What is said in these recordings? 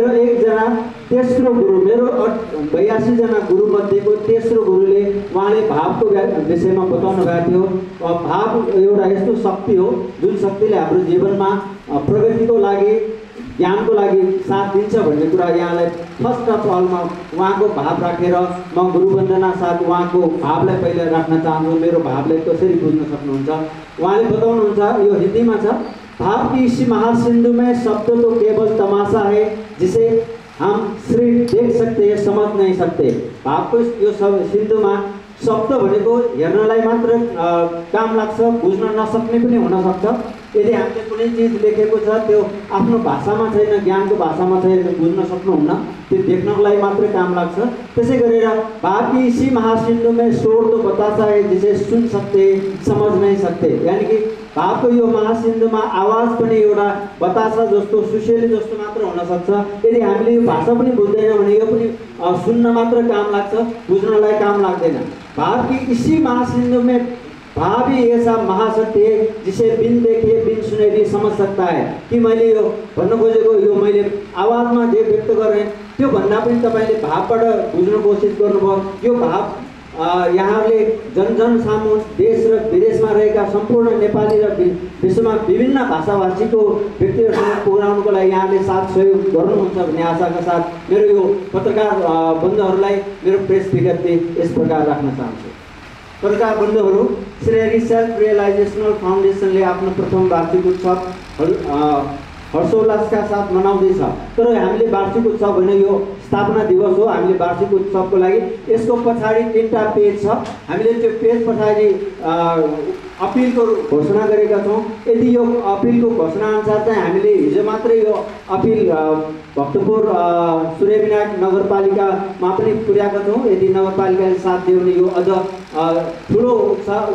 मेरो एकजना तेस्रो गुरु, मेरो 82 जना गुरुमध्येको तेस्रो गुरुले उहाँले भावको विषयमा बताउनु भएको थियो। भाव एउटा यस्तो शक्ति हो जुन शक्तिले हाम्रो जीवनमा प्रगतिको लागि, ज्ञानको लागि साथ दिन्छ भन्ने कुरा यहाँलाई फर्स्ट अफ अलमा उहाँको भाव राखेर म गुरुवन्दना साथ उहाँको भावलाई पहिले राख्न चाहन्छु। मेरो भावलाई कसरी बुझ्न सक्नुहुन्छ? उहाँले बताउनुहुन्छ, यो हिन्दीमा छ, भाव की इसी महासिंधु में शब्द तो केवल तमाशा है जिसे हम सिर्फ देख सकते हैं, समझ नहीं सकते। भावको यो सिन्धुमा शब्द भनेको हेर्नलाई मात्र काम लाग्छ, बुझ्न नसक्ने पनि हुन सक्छ। यदि हामीले कुनै चिज लेखेको छ त्यो आफ्नो भाषामा छैन, ज्ञानको भाषामा छैन, बुझ्न सक्नुहुन्न, त्यो देख्नको लागि मात्रै काम लाग्छ। त्यसै गरेर भाव की इसी महासिंधु में शोर तो बतासा है जिसे सुन सकते समझ नहीं सकते, यानी कि भावको यो महासिन्धुमा आवाज पनि एउटा बतासा जस्तो, सुसेली जस्तो मात्र हुन सक्छ। यदि हामीले यो भाषा पनि बुझ्दैन भने यो पनि सुन्न मात्र काम लाग्छ, बुझ्नलाई काम लाग्दैन। भाव की इसी महासिंधु में भाव ही ऐसा महासत्य है जिसे बिन देखे बिन सुने भी समझ सकता है। कि मैले यो भन्न खोजेको, यो मैले आवाजमा जे व्यक्त गरेँ त्यो भन्दा पनि तपाईँले भावबाट बुझ्न कोसिस गर्नुभयो। यो भाव यहाँले जन सामु देश र विदेशमा रहेका सम्पूर्ण नेपाली र विश्वमा विभिन्न भाषाभाषीको व्यक्तिहरूसँग पुर्याउनुको लागि यहाँले साथ सहयोग गर्नुहुन्छ भन्ने आशाका साथ मेरो यो पत्रकार बन्धुहरूलाई मेरो प्रेस विज्ञप्ति यस प्रकार राख्न चाहन्छु। पत्रकार बन्धुहरू, श्री हरि सेल्फ रियलाइजेसनल फाउन्डेसनले आफ्नो प्रथम वार्षिक उत्सव हर्षोल्लासका साथ मनाउँदैछ। तर हामीले वार्षिक उत्सव भने यो स्थापना दिवस हो, हामीले वार्षिक उत्सवको लागि यसको पछाडि 3टा पेज छ। हामीले त्यो पेज पछाडि अपिलको घोषणा गरेका छौँ। यदि यो अपिलको घोषणा अनुसार चाहिँ हामीले हिजो मात्रै यो अपिल भक्तपुर सूर्यविनायक नगरपालिकामा पनि पुर्याएका छौँ। यदि नगरपालिकाले साथ दियो भने यो अझ ठुलो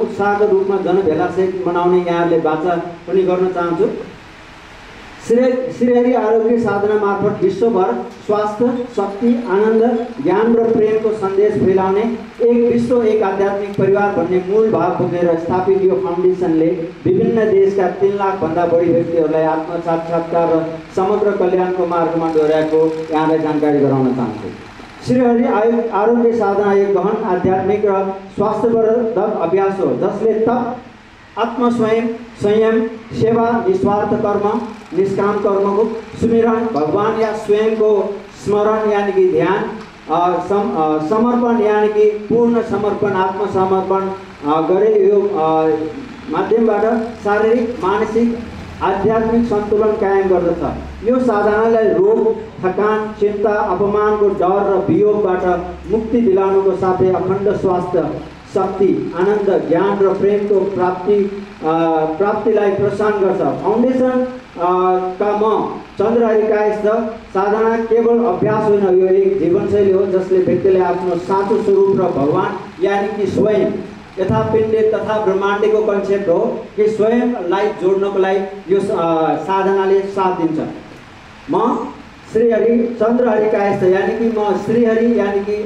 उत्साहको रूपमा जनभेलासहित मनाउने यहाँहरूले वाचा पनि गर्न चाहन्छु। श्रीहरि आरोग्य साधना मार्फत विश्वभर स्वास्थ्य, शक्ति, आनन्द, ज्ञान र प्रेमको सन्देश फैलाउने एक विश्व एक आध्यात्मिक परिवार भन्ने मूल भाव बोकेर स्थापित यो फाउन्डेसनले विभिन्न देशका 3 लाखभन्दा बढी व्यक्तिहरूलाई आत्मसाक्षात्कार र समग्र कल्याणको मार्गमा डोर्याएको यहाँलाई जानकारी गराउन चाहन्छु। श्रीहरि आरोग्य साधना एक गहन आध्यात्मिक र स्वास्थ्यवर्धक अभ्यास हो जसले तप, आत्मस्वयं, संयम, सेवा, निस्वार्थ कर्म, निष्काम कर्मको सुमिरन, भगवान या स्वयं को स्मरण यानी कि ध्यान, समर्पण यानी कि पूर्ण समर्पण, आत्मसमर्पण गरे यो माध्यमबाट शारीरिक, मानसिक, आध्यात्मिक सन्तुलन कायम गर्दछ। यो साधनालाई रोग, थकान, चिन्ता, अपमानको डर र वियोगबाट मुक्ति दिलाउनुको साथै अखण्ड स्वास्थ्य, शक्ति, आनन्द, ज्ञान र प्रेमको प्राप्तिलाई प्रोत्साहन गर्छ। फाउन्डेसन का म चन्द्रहरि कायस्थ साधना केवल अभ्यास होइन, यो एक जीवनशैली हो जसले व्यक्तिले आफ्नो साँचो स्वरूप र भगवान यानी कि स्वयं यथा पिण्डे तथा ब्रह्माण्डको कन्सेप्ट हो कि स्वयंलाई जोड्नको लागि यो साधनाले साथ दिन्छ। म श्रीहरि चन्द्रहरि कायस्थ यानी कि म श्रीहरि यानी कि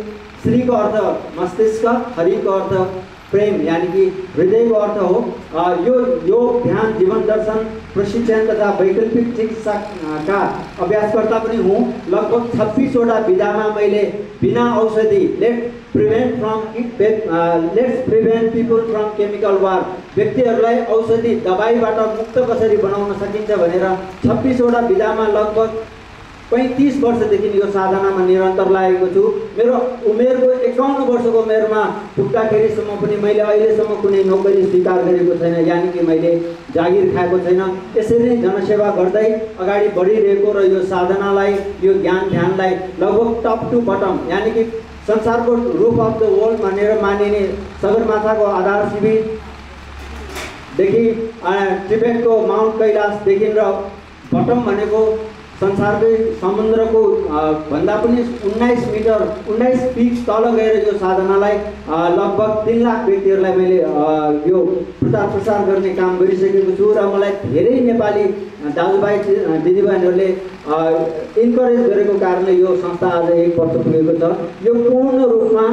श्री को अर्थ मस्तिष्क, हरि को अर्थ प्रेम यानी कि हृदय को अर्थ हो। यो योग, ध्यान, जीवन दर्शन प्रशिक्षण तथा वैकल्पिक चिकित्सा का अभ्यासकर्ता पनि हुँ। लगभग 26वटा विधामा मैले बिना औषधि let's prevent people from chemical war, व्यक्तिहरूलाई औषधि दबाईबाट मुक्त कसरी बनाउन सकिन्छ भनेर 26वटा विधामा लगभग 35 वर्षदेखि यो साधनामा निरन्तर लागेको छु। मेरो उमेरको 51 वर्षको उमेरमा पुग्दाखेरिसम्म पनि मैले अहिलेसम्म कुनै नोकरी स्वीकार गरेको छैन, यानी कि मैले जागिर खाएको छैन। यसरी नै जनसेवा गर्दै अगाडि बढिरहेको र यो साधनालाई, यो ज्ञान ध्यानलाई लगभग टप टु बटम यानी कि संसारको रूफ अफ द वर्ल्ड भनेर मानिने सगरमाथाको आधार शिविरदेखि टिबेटको माउन्ट कैलाशदेखि र बटम भनेको संसारकै समुद्रको भन्दा पनि 19 फिट तल गएर यो साधनालाई लगभग 3 लाख व्यक्तिहरूलाई मैले यो प्रचार प्रसार गर्ने काम गरिसकेको छु र मलाई धेरै नेपाली दाजुभाइ दिदीबहिनीहरूले इन्करेज गरेको कारणले यो संस्था आज 1 वर्ष पुगेको छ। यो पूर्ण रूपमा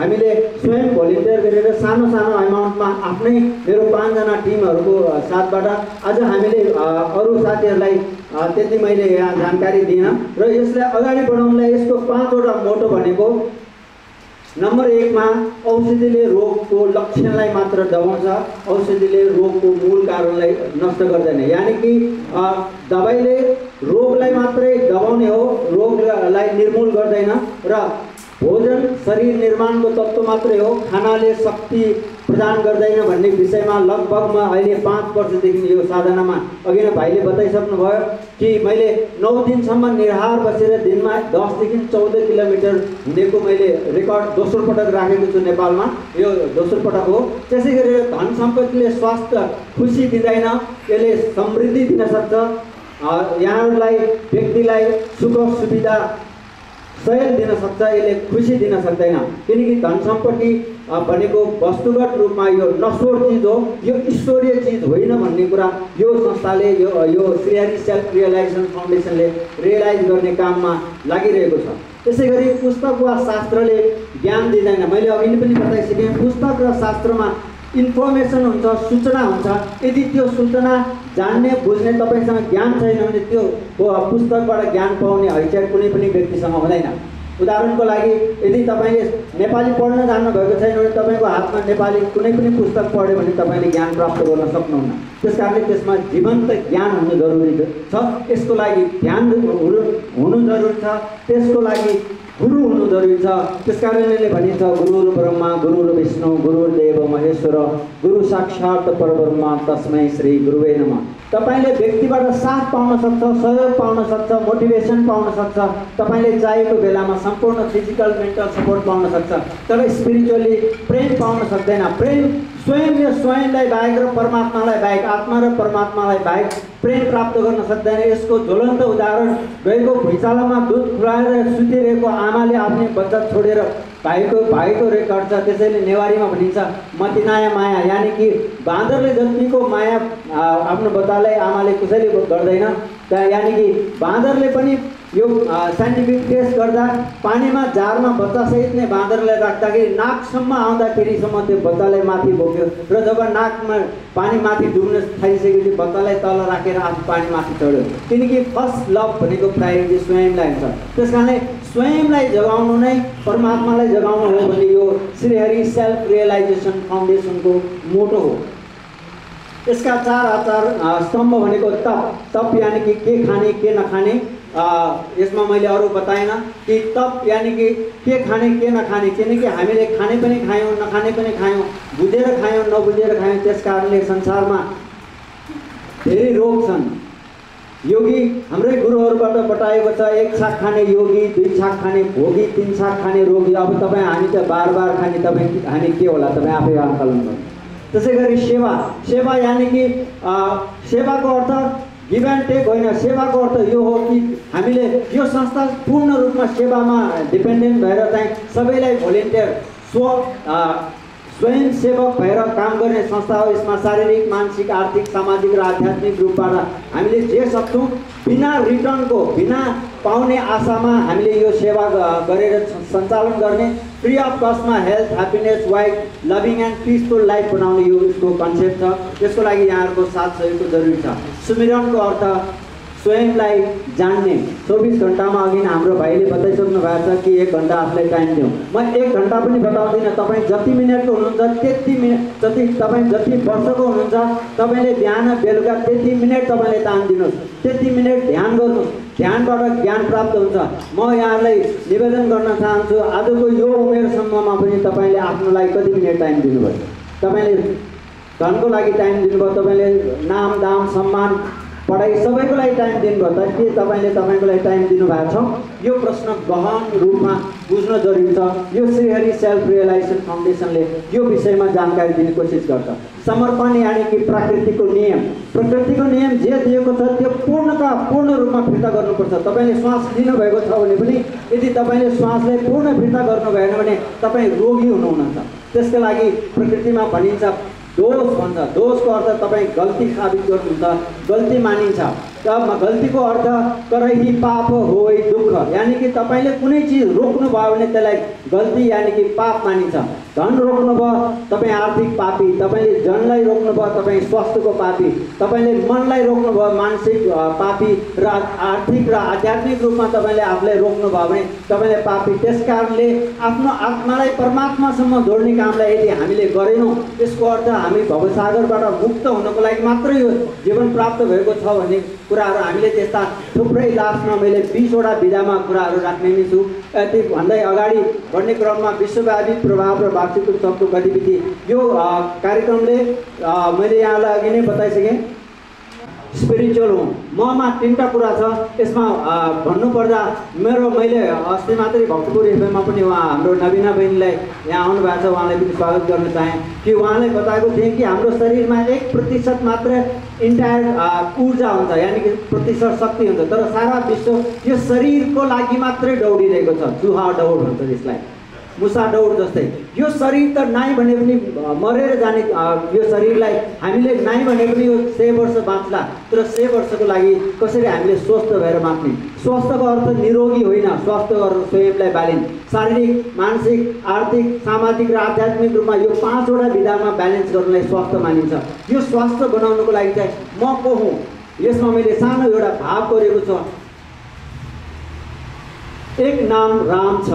हामीले स्वयं भोलिन्टियर गरेर सानो सानो अमाउन्टमा आफ्नै मेरो 5 जना टिमहरूको साथबाट आज हामीले अरू साथीहरूलाई त्यति मैले यहाँ जानकारी दिइनँ र यसलाई अगाडि बढाउनलाई यसको 5वटा मोटो भनेको नम्बर 1 मा औषधिले रोगको लक्षणलाई मात्र दबाउँछ, औषधिले रोगको मूल कारणलाई नष्ट गर्दैन। यानी कि दबाईले रोगलाई मात्रै दबाउने हो, रोगलाई निर्मूल गर्दैन र भोजन शरीर निर्माणको तत्त्व मात्रै हो, खानाले शक्ति प्रदान गर्दैन भन्ने विषयमा लगभगमा अहिले 5 वर्षदेखि यो साधनामा अघि नै भाइले बताइसक्नु भयो कि मैले 9 दिनसम्म निराहार बसेर दिनमा 10 देखि 14 किलोमिटर हिँडेको मैले रेकर्ड दोस्रो पटक राखेको छु नेपालमा। यो दोस्रो पटक हो। त्यसै गरेर धन सम्पत्तिले स्वास्थ्य खुसी दिँदैन, यसले समृद्धि दिन सक्छ। यहाँहरूलाई व्यक्तिलाई सुख सुविधा सहयोग दिन सक्छ, यसले खुसी दिन सक्दैन। किनकि धन सम्पत्ति भनेको वस्तुगत रूपमा यो नश्वर चिज हो, यो ईश्वरीय चिज होइन भन्ने कुरा यो संस्थाले यो श्रीहरि सेल्फ रियलाइजेसन फाउन्डेसनले रियलाइज गर्ने काममा लागिरहेको छ। त्यसै गरी पुस्तक वा शास्त्रले ज्ञान दिँदैन। मैले अघि नै पनि बताइसकेँ, पुस्तक र शास्त्रमा इन्फर्मेसन हुन्छ, सूचना हुन्छ। यदि त्यो सूचना जान्ने बुझ्ने तपाईसँग ज्ञान छैन भने त्यो पुस्तकबाट ज्ञान पाउने हैसियत कुनै पनि व्यक्तिसँग हुँदैन। उदाहरणको लागि यदि तपाईँले नेपाली पढ्न जान्नुभएको छैन भने तपाईँको हातमा नेपाली कुनै पनि पुस्तक पढ्यो भने तपाईँले ज्ञान प्राप्त गर्न सक्नुहुन्न। त्यस कारणले त्यसमा जीवन्त ज्ञान हुनु जरुरी छ। यसको लागि ध्यान हुनु जरुरी छ, त्यसको लागि गुरु हुनु जरुरी छ। त्यसकारणले भनिन्छ गुरुर् ब्रह्मा गुरुर् विष्णु गुरुर्देव महेश्वर गुरु साक्षात् परब्रह्म तस्मै श्री गुरुवे नमः। तपाईले व्यक्तिबाट साथ पाउन सक्छ, सहयोग पाउन सक्छ, मोटिभेसन पाउन सक्छ, तपाईले चाहेको बेलामा सम्पूर्ण फिजिकल मेन्टल सपोर्ट पाउन सक्छ, तर स्पिरिचुअली प्रेम पाउन सक्दैन। प्रेम स्वयंले स्वयंलाई बाहेक र परमात्मालाई बाहेक, आत्मा र परमात्मालाई बाहेक प्रेम प्राप्त गर्न सक्दैन। यसको ज्वलन्त उदाहरण गएको भुइँचालोमा दुध खुवाएर सुतिरहेको आमाले आफ्नै बच्चा छोडेर भाइको रेकर्ड छ। त्यसैले नेवारीमा भनिन्छ मतिनाया माया, यानी कि बाँदरले जतिको माया आफ्नो बच्चालाई आमाले कसैले गर्दैन। यानी कि बाँदरले पनि यो साइन्टिफिक टेस्ट गर्दा पानीमा जारमा बच्चासहित नै बाँदरलाई राख्दाखेरि नाकसम्म आउँदाखेरिसम्म त्यो बच्चालाई माथि बोक्यो र जब नाकमा पानी माथि डुब्न थालिसकेपछि बच्चालाई तल राखेर आफू पानी माथि चढ्यो। किनकि फर्स्ट लभ भनेको प्रायोरिटी स्वयंलाई हुन्छ। त्यस कारणले स्वयंलाई जगाउनु नै परमात्मालाई जगाउनु हो भने यो श्रीहरि सेल्फ रियलाइजेसन फाउन्डेसनको मोटो हो। यसका 4 आचार स्तम्भ भनेको तप यानी कि के खाने के नखाने। यसमा मैले अरू बताएन कि तप यानी कि के खाने के नखाने, किनकि हामीले खाने पनि खायौँ नखाने पनि खायौँ, बुझेर खायौँ नबुझेर खायौँ। त्यस कारणले संसारमा धेरै रोग छन्। योगी हाम्रै गुरुहरूबाट बताएको छ, 1 छाक खाने योगी, 2 छाक खाने भोगी, 3 छाक खाने रोगी। अब तपाईँ हामी त बार खाने, तपाईँ हामी के होला तपाईँ आफै आकलन गर्नु। त्यसै गरी सेवा यानी कि सेवाको अर्थ गिभ एन्ड टेक होइन। सेवाको अर्थ यो हो कि हामीले यो संस्था पूर्ण रूपमा सेवामा डिपेन्डेन्ट भएर चाहिँ सबैलाई भोलिन्टियर स्वयं सेवक भएर काम गर्ने संस्था हो। यसमा शारीरिक मानसिक आर्थिक सामाजिक र आध्यात्मिक रूपबाट हामीले जे सक्छौँ बिना रिटर्नको बिना पाउने आशामा हामीले यो सेवा गरेर सञ्चालन गर्ने। Free of कस्टमा health happiness wife loving and peaceful life बनाउने यो उसको कन्सेप्ट छ। यसको लागि यहाँहरूको साथ सहयोगको जरुरी छ। सुमिरनको अर्थ स्वयंलाई जान्ने। 24 घण्टामा अघि हाम्रो भाइले बताइसक्नु भएको छ कि 1 घण्टा आफूलाई टाइम दिउँ। म 1 घण्टा पनि बताउँदिनँ। तपाईँ जति मिनटको हुनुहुन्छ त्यति मिनट, तपाईँ जति वर्षको हुनुहुन्छ तपाईँले बिहान बेलुका त्यति मिनट तपाईँले टाइम दिनुहोस्, त्यति मिनट ध्यान गर्नुहोस्। ध्यानबाट ज्ञान प्राप्त हुन्छ। म यहाँलाई निवेदन गर्न चाहन्छु, आजको यो उमेरसम्ममा पनि तपाईँले आफ्नो लागि कति मिनट टाइम दिनुभयो? तपाईँले धनको लागि टाइम दिनुभयो, तपाईँले नाम दाम सम्मान पढाइ सबैको लागि टाइम दिनुभयो, तर के तपाईँले तपाईँको लागि टाइम दिनुभएको छ? यो प्रश्न गहन रूपमा बुझ्न जरुरी छ। यो श्रीहरि सेल्फ रियलाइजेसन फाउन्डेसनले यो विषयमा जानकारी दिने कोसिस गर्छ। समर्पण यानी कि प्रकृतिको नियम जे दिएको छ त्यो पूर्ण रूपमा फिर्ता गर्नुपर्छ। तपाईँले श्वास लिनुभएको छ भने पनि यदि तपाईँले श्वासलाई पूर्ण फिर्ता गर्नु भएन भने तपाईँ रोगी हुनुहुन्छ। त्यसका लागि प्रकृतिमा भनिन्छ दोष भन्छ। दोषको अर्थ तपाईँ गल्ती साबित गर्नुहुन्छ, गल्ती मानिन्छ। गल्तीको अर्थ करही पाप होइ दुःख यानी कि तपाईले कुनै चिज रोक्नु भयो भने त्यसलाई गल्ती यानी कि पाप मानिन्छ। धन रोक्नु भयो तपाई आर्थिक पापी, तपाईले जनलाई रोक्नु भयो तपाई स्वास्थ्यको पापी, तपाईले मनलाई रोक्नु भयो मानसिक पापी र आर्थिक र आध्यात्मिक रूपमा तपाईले आफूलाई रोक्नु भयो भने तपाईले पापी। त्यसकारणले आफ्नो आत्मालाई परमात्मासम्म जोड्ने कामलाई यदि हामीले गरेनौँ त्यसको अर्थ हामी भवसागरबाट मुक्त हुनको लागि मात्रै यो जीवन प्राप्त भएको छ भन्ने कुराहरू हामीले त्यस्ता थुप्रै लास्टमा मैले 20 वटा विधामा कुराहरू राख्ने नै छु। यति भन्दै अगाडि बढ्ने क्रममा विश्वव्यापी प्रभाव र वार्षिक उत्सवको गतिविधि यो कार्यक्रमले मैले यहाँलाई अघि नै बताइसकेँ स्पिरिचुअल हो। ममा 3टा कुरा छ यसमा भन्नुपर्दा मैले अस्ति मात्रै भक्तपुर एफएममा पनि उहाँ हाम्रो नवीना बहिनीलाई यहाँ आउनु भएको छ, उहाँलाई पनि स्वागत गर्न चाहेँ कि उहाँले बताएको थिएँ कि हाम्रो शरीरमा 1% मात्र इन्टायर ऊर्जा हुन्छ यानी कि प्रतिशत शक्ति हुन्छ, तर सारा विश्व यो शरीरको लागि मात्रै दौडिरहेको छ। चुहा दौड भन्छ यसलाई, मुसा दौड जस्तै। यो शरीर त नाइ भने पनि मरेर जाने यो शरीरलाई हामीले नाइ भने पनि यो 100 वर्ष बाँच्ला, तर 100 वर्षको लागि कसरी हामीले स्वस्थ भएर बाँच्ने? स्वस्थको अर्थ निरोगी होइन, स्वस्थको अर्थ स्वयंलाई ब्यालेन्स, शारीरिक मानसिक आर्थिक सामाजिक र आध्यात्मिक रूपमा यो 5 वटा विधामा ब्यालेन्स गर्नलाई स्वास्थ्य मानिन्छ। यो स्वास्थ्य बनाउनको लागि चाहिँ म को हुँ यसमा मैले सानो एउटा भाव गरेको छ। एक नाम राम छ,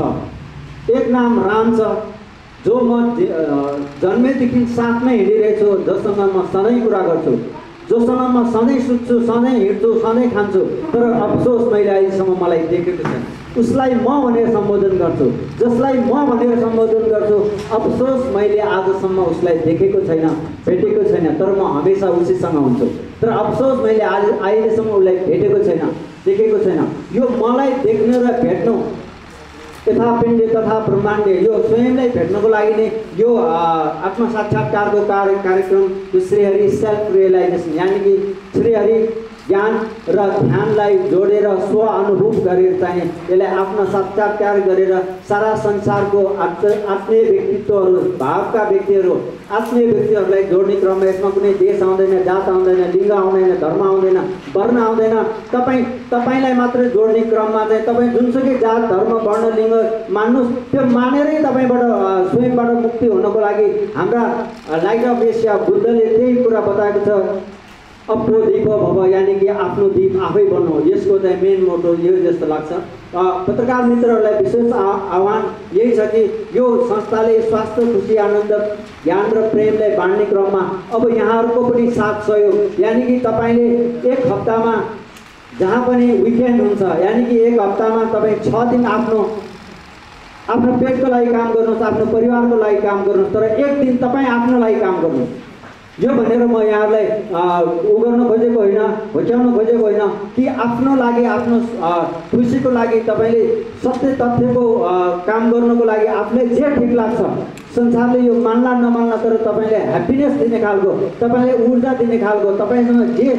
एक नाम राम छ जो म जन्मेदेखि साथमै हिँडिरहेछु, जससँग म सधैँ कुरा गर्छु, जोसँग म सधैँ सुत्छु, सधैँ हिँड्छु, सधैँ खान्छु, तर अफसोस मैले अहिलेसम्म मलाई देखेको छैन। उसलाई म भनेर सम्बोधन गर्छु, जसलाई म भनेर सम्बोधन गर्छु, अफसोस मैले आजसम्म उसलाई देखेको छैन, भेटेको छैन, तर म हमेसा उसीसँग हुन्छु। तर अफसोस मैले अहिलेसम्म उसलाई भेटेको छैन, देखेको छैन। यो मलाई देख्नु र भेट्नु यथा पिण्ड तथा ब्रह्माण्ड यो स्वयंलाई भेट्नको लागि नै यो आत्म साक्षात्कारको कार्यक्रम यो श्रीहरि सेल्फ रियलाइजेसन यानी कि श्रीहरि ज्ञान र ध्यानलाई जोडेर स्व अनुभव गरेर चाहिँ यसलाई आफ्नो साक्षात्कार गरेर सारा संसारको आत्मीय व्यक्तित्वहरू भावका व्यक्तिहरू आत्मीय व्यक्तिहरूलाई जोड्ने क्रममा यसमा कुनै देश आउँदैन, जात आउँदैन, लिङ्ग आउँदैन, धर्म आउँदैन, वर्ण आउँदैन। तपाईलाई मात्र जोड्ने क्रममा चाहिँ तपाईँ जुनसुकै जात धर्म वर्ण लिङ्ग मान्नुहोस्, त्यो मानेरै तपाईँबाट स्वयंबाट मुक्ति हुनको लागि हाम्रा लाइट अफ एसिया बुद्धले त्यही कुरा बताएको छ। अपो दीप भव यानी कि आफ्नो दीप आफै बन्नु, यसको चाहिँ मेन मोटो यो जस्तो लाग्छ। पत्रकार मित्रहरूलाई विशेष आह्वान यही छ कि यो संस्थाले स्वास्थ्य खुसी आनन्द ज्ञान र प्रेमलाई बाँड्ने क्रममा अब यहाँहरूको पनि साथ सहयोग यानी कि तपाईँले एक हप्तामा जहाँ पनि विकेन्ड हुन्छ यानी कि एक हप्तामा तपाईँ 6 दिन आफ्नो पेटको लागि काम गर्नुहोस्, आफ्नो परिवारको लागि काम गर्नुहोस्, तर एक दिन तपाईँ आफ्नो लागि काम गर्नुहोस्। यो भनेर म यहाँहरूलाई गर्न खोजेको होइन, होच्याउन खोजेको होइन कि आफ्नो लागि आफ्नो खुसीको लागि तपाईँले सत्य तथ्यको काम गर्नको लागि आफूले जे ठिक लाग्छ संसारले यो मान्ला नमान्ला तर तपाईँले ह्याप्पिनेस दिने खालको तपाईँले ऊर्जा दिने खालको तपाईँसँग जे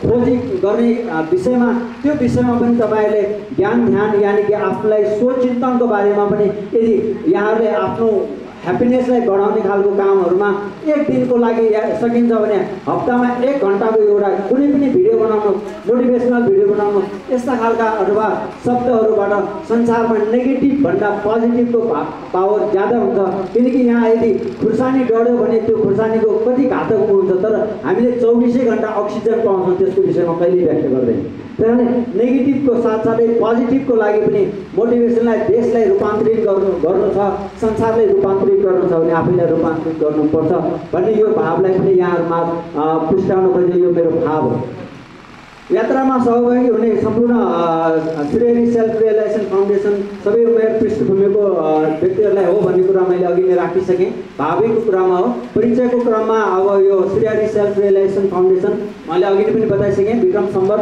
खोजी गर्ने विषयमा त्यो विषयमा पनि तपाईँले ज्ञान ध्यान यानी कि आफूलाई स्वचिन्तनको बारेमा पनि यदि यहाँहरूले आफ्नो ह्याप्पिनेसलाई बढाउने खालको कामहरूमा एक दिनको लागि सकिन्छ भने हप्तामा 1 घन्टाको एउटा कुनै पनि भिडियो बनाउनु, मोटिभेसनल भिडियो बनाउनु, यस्ता खालका अथवा शब्दहरूबाट संसारमा नेगेटिभ भन्दा पोजिटिभको पावर ज्यादा हुन्छ। किनकि यहाँ यदि खुर्सानी डढ्यो भने त्यो खुर्सानीको कति घातक हुन्छ, तर हामीले 24 घन्टा अक्सिजन पाउँछौँ त्यसको विषयमा कहिले व्याख्या गर्दैन। त्यसैले नेगेटिभको साथसाथै पोजिटिभको लागि पनि मोटिभेसनलाई देशलाई रूपान्तरित गर्नु छ, संसारलाई रूपान्तरित गर्नु छ भने आफैलाई रूपान्तरित गर्नुपर्छ भन्ने यो भावलाई पनि यहाँहरूमा पुष्टाउन खोज्ने यो मेरो भाव हो। यात्रामा सहभागी हुने सम्पूर्ण श्रीहरि सेल्फ रियलाइजेसन फाउन्डेसन सबै उमेर पृष्ठभूमिको व्यक्तिहरूलाई हो भन्ने कुरा मैले अघि नै राखिसकेँ। भावीको कुरामा हो, परिचयको क्रममा अब यो श्रीहरि सेल्फ रियलाइजेसन फाउन्डेसन मैले अघि पनि बताइसकेँ। विक्रम सम्वत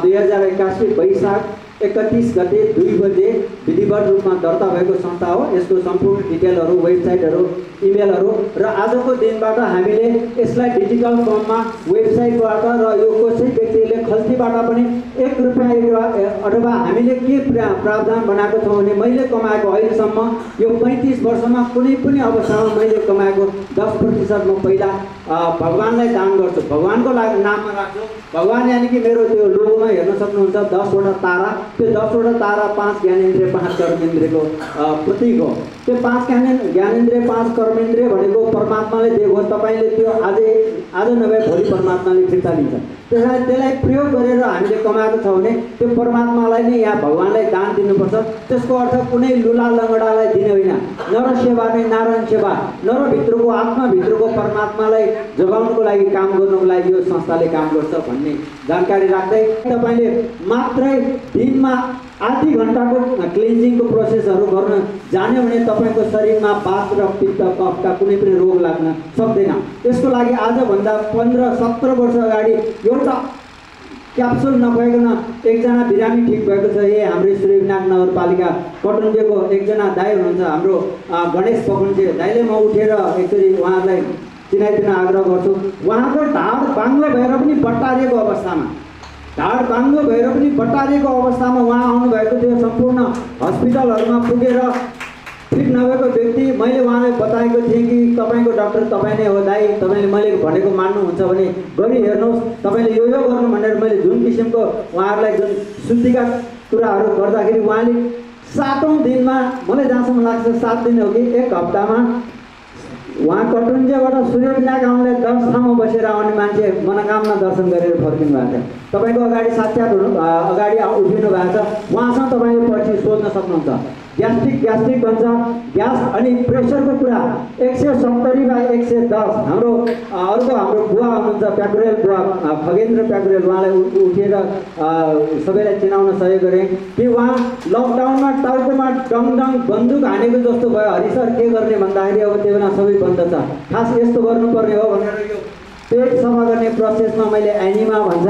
2081 वैशाख 31 गते 2 बजे विधिवत रूपमा दर्ता भएको संस्था हो। यसको सम्पूर्ण डिटेलहरू वेबसाइटहरू इमेलहरू र आजको दिनबाट हामीले यसलाई डिजिटल फर्ममा वेबसाइटबाट र यो कसै व्यक्तिले खल्तीबाट पनि 1 रुपैयाँ अथवा हामीले के प्रावधान बनाएको छौँ भने मैले कमाएको अहिलेसम्म यो 35 वर्षमा कुनै पनि अवस्थामा मैले कमाएको 10% म पहिला भगवानलाई दान गर्छु, भगवानको लागि नाममा राख्छु। भगवान यानि कि मेरो त्यो लोगोमा हेर्न सक्नुहुन्छ 10वटा तारा, त्यो 10वटा तारा 5 ज्ञानेन्द्रिय 5 कर्मेन्द्रियको प्रतीक हो। त्यो 5 ज्ञानेन्द्रिय 5 कर्मेन्द्रिय भनेको परमात्माले दिएको, तपाईँले त्यो आज नभए भोलि परमात्माले फिर्ता दिन्छ। त्यसलाई प्रयोग गरेर हामीले कमाएको छ भने त्यो परमात्मालाई नै यहाँ भगवानलाई दान दिनुपर्छ। त्यसको अर्थ कुनै लुला लङ्गडालाई दिने होइन। नर सेवा नै नारायण सेवा, नरभित्रको आत्माभित्रको परमात्मालाई जगाउनको लागि काम गर्नुको लागि यो संस्थाले काम गर्छ भन्ने जानकारी राख्दै तपाईँले मात्रै दिनमा आधी घन्टाको क्लिन्जिङको प्रोसेसहरू गर्न जान्यो भने तपाईँको शरीरमा वात र पित्त कफका कुनै पनि रोग लाग्न सक्दैन। त्यसको लागि आजभन्दा 15-17 वर्ष अगाडि एउटा क्याप्सुल नभइकन एकजना बिरामी ठिक भएको छ। हाम्रो श्रीविनाथ नगरपालिका कटुन्जेको एकजना दाइ हुनुहुन्छ, हाम्रो गणेश पकुन्जे दाइले। म उठेर एकचोटि उहाँलाई चिनाइदिन आग्रह गर्छु। उहाँको ढाड बाङ्गो भएर पनि बट्टारिएको अवस्थामा उहाँ आउनुभएको थियो। सम्पूर्ण हस्पिटलहरूमा पुगेर ठिक नभएको व्यक्ति, मैले उहाँलाई बताएको थिएँ कि तपाईँको डाक्टर तपाईँ नै हो दाइ, तपाईँले मैले भनेको मान्नुहुन्छ भने गरी हेर्नुहोस्, तपाईँले यो गर्नु भनेर मैले जुन किसिमको उहाँहरूलाई जुन शुद्धिका कुराहरू गर्दाखेरि उहाँले 7औं दिनमा, मलाई जहाँसम्म लाग्छ 7 दिन हो कि 1 हप्तामा उहाँ कटुन्जेबाट सूर्यविनायक आउनलाई 10 ठाउँमा बसेर आउने मान्छे मनोकामना दर्शन गरेर फर्किनु भएको छ। तपाईँको अगाडि साक्षात् अगाडि उभिनु भएको छ। उहाँसँग तपाईँले पछि सोध्न सक्नुहुन्छ। ग्यास्ट्रिक भन्छ, ग्यास अनि प्रेसरको कुरा 170/110। हाम्रो बुवा हुनुहुन्छ प्याकुरेल बुवा, खगेन्द्र प्याकुरेल, उहाँलाई उठेर सबैलाई चिनाउन सहयोग गरेँ कि उहाँ लकडाउनमा टाउकोमा डङ बन्दुक हानेको जस्तो भयो। हरि सर के गर्ने भन्दाखेरि अब त्यो बेला सबै बन्द छ, खास यस्तो गर्नुपर्ने हो भनेर यो पेट सफा गर्ने प्रोसेसमा मैले एनिमा भन्छ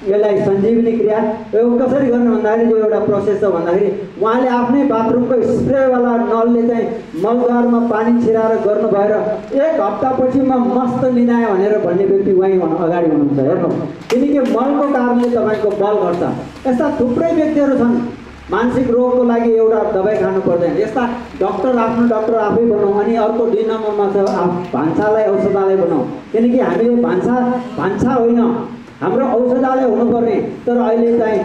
यसलाई सञ्जीवनी क्रिया यो कसरी गर्ने भन्दाखेरि यो एउटा प्रोसेस छ भन्दाखेरि उहाँले आफ्नै बाथरुमको स्प्रेवाला नलले चाहिँ मलद्वारमा पानी छिराएर गर्नु भएर 1 हप्तापछि म मस्त निदाएँ भनेर भन्ने व्यक्ति उहाँ अगाडि हुनुहुन्छ। हेर्नु, किनकि मलको कारणले तपाईँको बल घट्छ। यस्ता थुप्रै व्यक्तिहरू छन्। मानसिक रोगको लागि एउटा दबाई खानु पर्दैन। यस्ता डक्टर आफ्नो डक्टर आफै बनाऊ। अनि अर्को 2 नम्बरमा छ भान्सालाई औषधालय बनाऊ। किनकि हामीले भान्सा होइन, हाम्रो औषधालय हुनुपर्ने, तर अहिले चाहिँ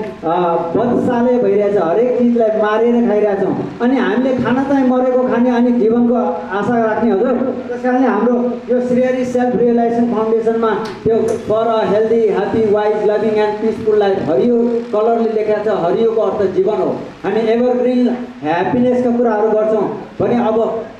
बदसाले भइरहेछ। हरेक चिजलाई मारेर खाइरहेछौँ अनि हामीले खाना चाहिँ मरेको खाने अनि जीवनको आशा राख्ने हजुर। त्यस कारणले हाम्रो यो श्रेयरी सेल्फ रियलाइजेसन फाउन्डेसनमा त्यो for a healthy happy wise loving and peaceful life हरियो कलरले लेखेको छ। हरियोको अर्थ जीवन हो। हामी एभरग्रिन ह्याप्पिनेसका कुराहरू गर्छौँ भने अब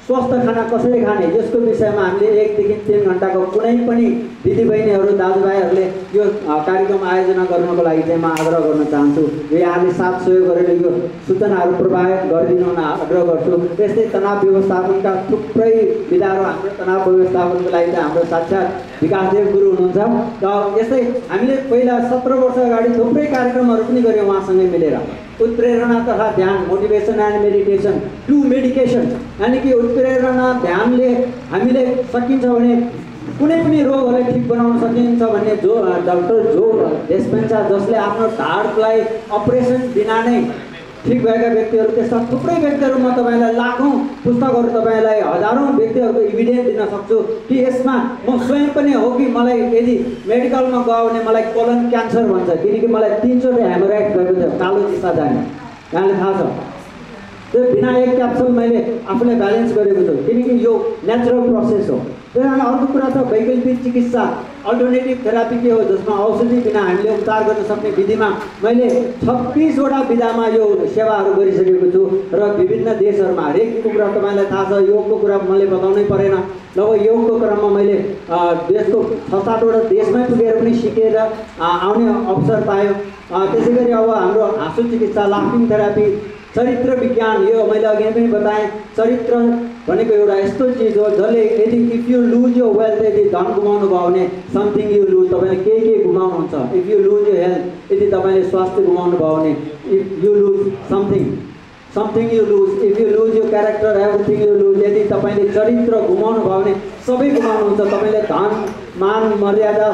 स्वस्थ खाना कसरी खाने यसको विषयमा हामीले 1 देखि 3 घण्टाको कुनै पनि दिदीबहिनीहरू दाजुभाइहरूले यो कार्यक्रम आयोजना गर्नको लागि चाहिँ म आग्रह गर्न चाहन्छु। यहाँले साथ सहयोग गरेर यो सूचनाहरू प्रवाहित गरिदिनु हुन आग्रह गर्छु। त्यस्तै तनाव व्यवस्थापनका थुप्रै विधाहरू, हाम्रो तनाव व्यवस्थापनको लागि चाहिँ हाम्रो साक्षात् विकासदेव गुरु हुनुहुन्छ। र यस्तै हामीले पहिला 17 वर्ष अगाडि थुप्रै कार्यक्रमहरू पनि गऱ्यौँ उहाँसँगै मिलेर। उत्प्रेरणा तथा ध्यान, motivation and meditation to medication, यानि कि उत्प्रेरणा ध्यानले हामीले सकिन्छ भने कुनै पनि रोगहरूलाई ठिक बनाउन सकिन्छ भन्ने जो डाक्टर जो डिस्पेन्सा जसले आफ्नो ढाडलाई अपरेसन बिना नै ठिक भएका व्यक्तिहरू, त्यस्ता थुप्रै व्यक्तिहरू म तपाईँलाई लाखौँ पुस्तकहरू तपाईँलाई हजारौँ व्यक्तिहरूको इभिडेन्स दिन सक्छु कि यसमा म स्वयं पनि हो कि मलाई यदि मेडिकलमा गयो भने मलाई कोलन क्यान्सर भन्छ। किनकि मलाई 3 चोटि हेमोराइड भएको थियो, कालो दिशा जाने, यहाँले थाहा छ। त्यो बिना 1 क्याप्सुल मैले आफूलाई ब्यालेन्स गरेको छु, किनकि यो नेचुरल प्रोसेस हो। त्यही अर्को कुरा छ वैकल्पिक चिकित्सा, अल्टरनेटिभ थेरापी के हो जसमा औषधि बिना हामीले उपचार गर्न सक्ने विधिमा मैले 26वटा विधामा यो सेवाहरू गरिसकेको छु र विभिन्न देशहरूमा। हरेकको कुरा तपाईँलाई थाहा छ, योगको कुरा मैले बताउनै परेन। लगभग योगको क्रममा मैले देशको 6-7वटा देशमै पुगेर पनि सिकेर आउने अवसर पाएँ। त्यसै गरी अब हाम्रो हाँसो चिकित्सा, लाफिङ थेरापी, चरित्र विज्ञान, यो मैले अघि पनि बताएँ। चरित्र भनेको एउटा यस्तो चिज हो जसले यदि इफ यु लुज यो वेल्थ, यदि धन गुमाउनु भयो भने समथिङ यु लुज, तपाईँले के गुमाउनुहुन्छ। इफ यु लुज यो हेल्थ, यदि तपाईँले स्वास्थ्य गुमाउनु भयो भने if you lose something you lose. If you lose यो क्यारेक्टर एभ्रिथिङ यु लुज। यदि तपाईँले चरित्र गुमाउनु भयो भने सबै गुमाउनुहुन्छ। तपाईँले धन, मान, मर्यादा,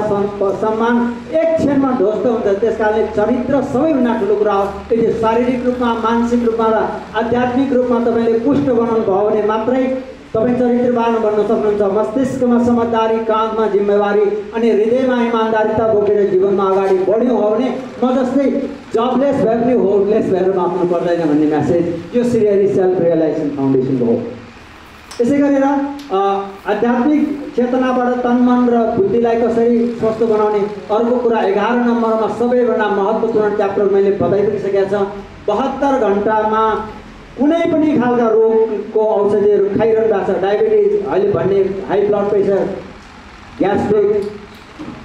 सम्मान एक क्षणमा ध्वस्त हुन्छ। त्यस कारणले चरित्र सबैभन्दा ठुलो कुरा हो। यदि शारीरिक रूपमा, मानसिक रूपमा र आध्यात्मिक रूपमा तपाईँले पुष्ट बनाउनु भयो भने मात्रै तपाईँ चरित्रवान बन्न सक्नुहुन्छ। मस्तिष्कमा समझदारी, काँधमा जिम्मेवारी अनि हृदयमा इमान्दारिता बोकेर जीवनमा अगाडि बढ्यौँ हो भने म जस्तै जबलेस भए पनि होपलेस भएर बाँच्नु पर्दैन भन्ने म्यासेज यो श्री हरि सेल्फ रियलाइजेसन फाउन्डेसनको हो। यसै गरेर आध्यात्मिक चेतनाबाट तन मन र बुद्धिलाई कसरी स्वस्थ बनाउने अर्को कुरा 11 नम्बरमा सबैभन्दा महत्त्वपूर्ण च्याप्टर मैले बताइ पनि सकेको छ। 72 घण्टामा कुनै पनि खालका रोगको औषधिहरू खाइरहनु भएको छ। डायबिटिज, अहिले भन्ने high blood pressure, gastric,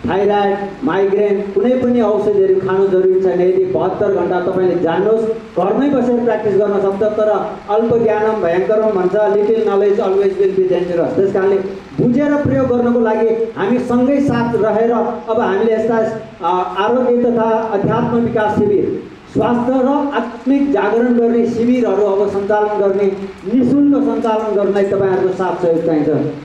thyroid, migraine, कुनै पनि औषधिहरू खानु जरुरी छैन। यदि 72 घण्टा तपाईँले जान्नुहोस्, घरमै बसेर प्र्याक्टिस गर्न सक्छ। तर अल्प ज्ञानम भयङ्करम भन्छ, little knowledge always will be dangerous. त्यस कारणले बुझेर प्रयोग गर्नको लागि हामी सँगै साथ रहेर अब हामीले यस्ता आरोग्य तथा अध्यात्म विकास शिविर, स्वास्थ्य र आत्मिक जागरण गर्ने शिविरहरू अब सञ्चालन गर्ने, निःशुल्क सञ्चालन गर्नलाई तपाईँहरूको साथ सहयोग चाहिन्छ।